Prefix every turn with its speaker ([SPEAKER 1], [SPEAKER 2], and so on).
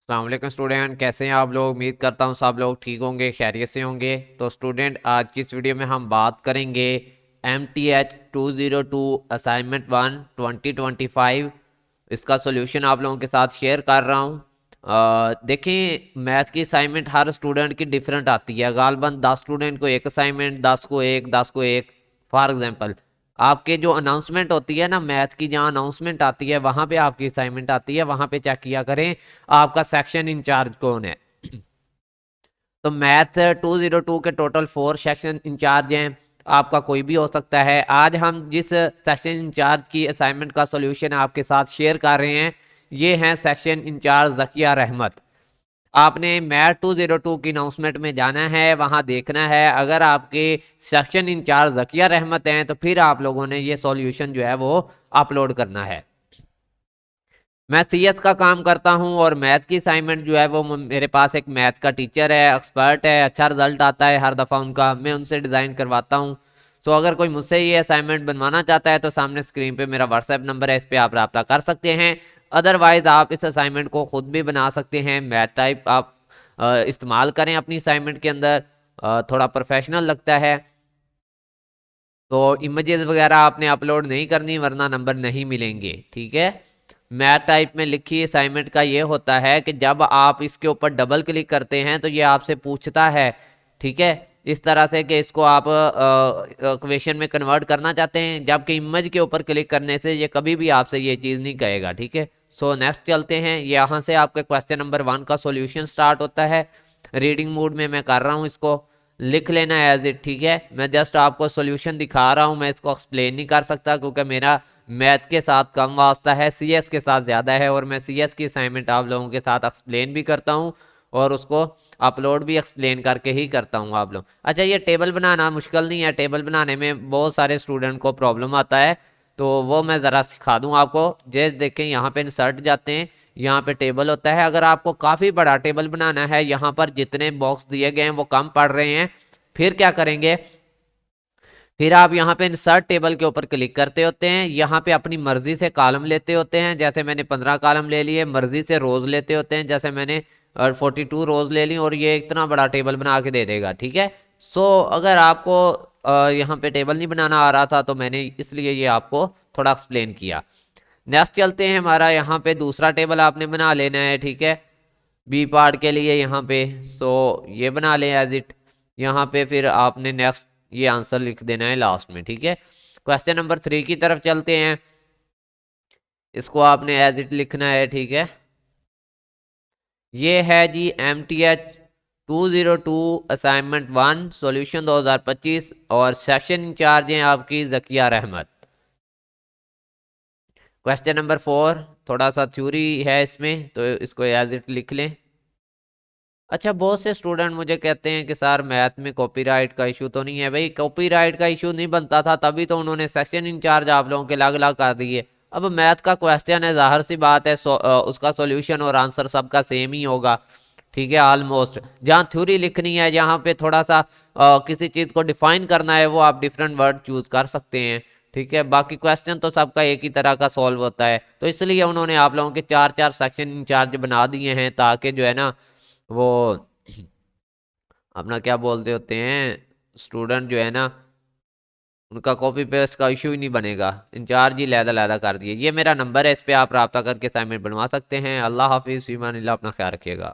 [SPEAKER 1] अस्सलाम वालेकुम स्टूडेंट, कैसे हैं आप लोग। उम्मीद करता हूँ सब लोग ठीक होंगे, खैरियत से होंगे। तो स्टूडेंट, आज की इस वीडियो में हम बात करेंगे MTH202 असाइनमेंट 1 2025। इसका सॉल्यूशन आप लोगों के साथ शेयर कर रहा हूँ। देखें, मैथ की असाइनमेंट हर स्टूडेंट की डिफरेंट आती है। गालबन 10 स्टूडेंट को एक असाइनमेंट, 10 को एक फॉर एग्जांपल आपके जो अनाउंसमेंट होती है ना, मैथ की जहाँ अनाउंसमेंट आती है वहां पे आपकी असाइनमेंट आती है, वहां पे चेक किया करें आपका सेक्शन इंचार्ज कौन है। तो मैथ 202 के टोटल 4 सेक्शन इंचार्ज हैं। आपका कोई भी हो सकता है। आज हम जिस सेक्शन इंचार्ज की असाइनमेंट का सॉल्यूशन आपके साथ शेयर कर रहे हैं, ये हैं सेक्शन इंचार्ज जकिया रहमत। आपने मैथ 202 की अनाउंसमेंट में जाना है, वहां देखना है। अगर आपके सेक्शन इंचार्ज जकिया रहमत हैं तो फिर आप लोगों ने ये सॉल्यूशन जो है वो अपलोड करना है। मैं सीएस का काम करता हूं और मैथ की असाइनमेंट जो है वो मेरे पास एक मैथ का टीचर है, एक्सपर्ट है, अच्छा रिजल्ट आता है हर दफ़ा उनका, मैं उनसे डिज़ाइन करवाता हूं। तो अगर कोई मुझसे ये असाइनमेंट बनवाना चाहता है तो सामने स्क्रीन पे मेरा व्हाट्सएप नंबर है, इस पर आप रब्ता कर सकते हैं। अदरवाइज आप इस असाइनमेंट को खुद भी बना सकते हैं। मैथ टाइप आप इस्तेमाल करें अपनी असाइनमेंट के अंदर, थोड़ा प्रोफेशनल लगता है। तो इमेजेस वगैरह आपने अपलोड नहीं करनी वरना नंबर नहीं मिलेंगे, ठीक है। मैथ टाइप में लिखी असाइनमेंट का ये होता है कि जब आप इसके ऊपर डबल क्लिक करते हैं तो ये आपसे पूछता है, ठीक है, इस तरह से कि इसको आप क्वेश्चन में कन्वर्ट करना चाहते हैं, जबकि इमेज के ऊपर क्लिक करने से ये कभी भी आपसे ये चीज़ नहीं कहेगा, ठीक है। सो नेक्स्ट चलते हैं। यहाँ से आपके क्वेश्चन नंबर 1 का सॉल्यूशन स्टार्ट होता है। रीडिंग मोड में मैं कर रहा हूँ, इसको लिख लेना है एज इट, ठीक है। मैं जस्ट आपको सॉल्यूशन दिखा रहा हूँ, मैं इसको एक्सप्लेन नहीं कर सकता क्योंकि मेरा मैथ के साथ कम वास्ता है, सीएस के साथ ज़्यादा है। और मैं सीएस की असाइनमेंट आप लोगों के साथ एक्सप्लेन भी करता हूँ और उसको अपलोड भी एक्सप्लेन करके ही करता हूँ आप लोग। अच्छा, ये टेबल बनाना मुश्किल नहीं है। टेबल बनाने में बहुत सारे स्टूडेंट को प्रॉब्लम आता है, तो वो मैं ज़रा सिखा दूँ आपको। जैसे देखें, यहाँ पे इंसर्ट जाते हैं, यहाँ पे टेबल होता है। अगर आपको काफ़ी बड़ा टेबल बनाना है, यहाँ पर जितने बॉक्स दिए गए हैं वो कम पड़ रहे हैं, फिर क्या करेंगे, फिर आप यहाँ पे इंसर्ट टेबल के ऊपर क्लिक करते होते हैं। यहाँ पे अपनी मर्जी से कॉलम लेते होते हैं, जैसे मैंने 15 कॉलम ले लिए। मर्जी से रोज लेते होते हैं, जैसे मैंने 42 रोज ले ली, और ये इतना बड़ा टेबल बना के दे देगा, ठीक है। सो अगर आपको यहाँ पे टेबल नहीं बनाना आ रहा था तो मैंने इसलिए ये आपको थोड़ा एक्सप्लेन किया। नेक्स्ट चलते हैं। हमारा यहाँ पे दूसरा टेबल आपने बना लेना है, ठीक है, बी पार्ट के लिए यहाँ पे। सो ये बना लें एज इट। यहाँ पे फिर आपने नेक्स्ट ये आंसर लिख देना है लास्ट में, ठीक है। क्वेश्चन नंबर 3 की तरफ चलते हैं। इसको आपने एज इट लिखना है, ठीक है। ये है जी MTH202 असाइनमेंट 1 सॉल्यूशन 2025, और सेक्शन इंचार्ज हैं आपकी जकिया रहमत। क्वेश्चन नंबर 4 थोड़ा सा थ्योरी है इसमें, तो इसको एज इट लिख लें। अच्छा, बहुत से स्टूडेंट मुझे कहते हैं कि सर मैथ में कॉपीराइट का इशू तो नहीं है। भाई, कॉपीराइट का इशू नहीं बनता था तभी तो उन्होंने सेक्शन इंचार्ज आप लोगों के अलग अलग कर दिए। अब मैथ का क्वेश्चन है, जाहिर सी बात है, उसका सॉल्यूशन और आंसर सबका सेम ही होगा, ठीक है, ऑलमोस्ट। जहाँ थ्योरी लिखनी है, जहाँ पे थोड़ा सा किसी चीज़ को डिफाइन करना है, वो आप डिफरेंट वर्ड चूज कर सकते हैं, ठीक है। बाकी क्वेश्चन तो सबका एक ही तरह का सॉल्व होता है, तो इसलिए उन्होंने आप लोगों के 4 4 सेक्शन इंचार्ज बना दिए हैं, ताकि जो है ना वो अपना क्या बोलते होते हैं, स्टूडेंट जो है ना उनका कॉपी पेस्ट का इशू ही नहीं बनेगा। इंचार्ज ही लैदा लैदा कर दिए। ये मेरा नंबर है, इस पर आप रब्ता करके असाइनमेंट बनवा सकते हैं। अल्लाह हाफिज़, फ़ी अमान अल्लाह, अपना ख्याल रखिएगा।